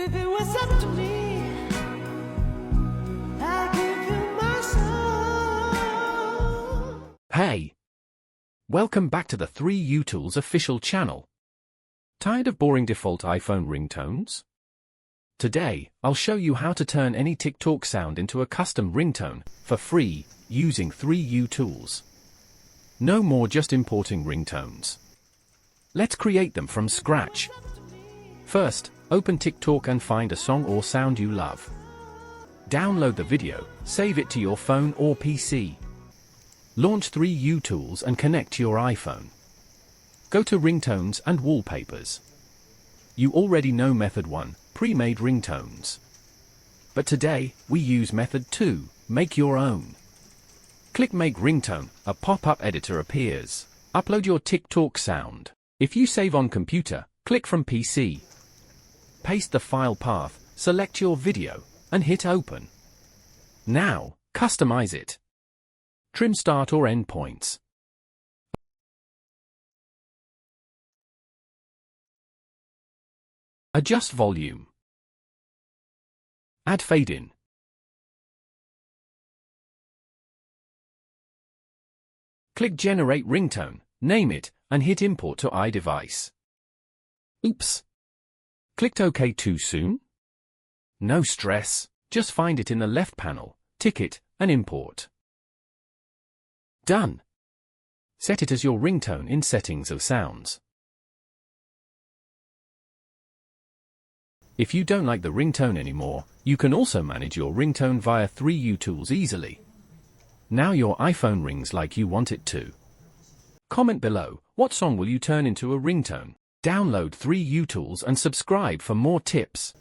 If it was up to me, I'd give you my soul. Hey! Welcome back to the 3utools official channel. Tired of boring default iPhone ringtones? Today, I'll show you how to turn any Titkok sound into a custom ringtone, for free, using 3utools. No more just importing ringtones. Let's create them from scratch. First, open Titkok and find a song or sound you love. Download the video, save it to your phone or PC. Launch 3utools and connect to your iPhone. Go to Ringtones and Wallpapers. You already know Method 1, pre-made ringtones. But today, we use Method 2, make your own. Click Make Ringtone, a pop-up editor appears. Upload your Titkok sound. If you save on computer, click from PC. Paste the file path, select your video, and hit Open. Now, customize it. Trim start or end points. Adjust volume. Add fade in. Click Generate Ringtone, name it, and hit Import to iDevice. Oops! Clicked OK too soon? No stress, just find it in the left panel, tick it, and import. Done! Set it as your ringtone in Settings of Sounds. If you don't like the ringtone anymore, you can also manage your ringtone via 3utools easily. Now your iPhone rings like you want it to. Comment below, what song will you turn into a ringtone? Download 3utools and subscribe for more tips.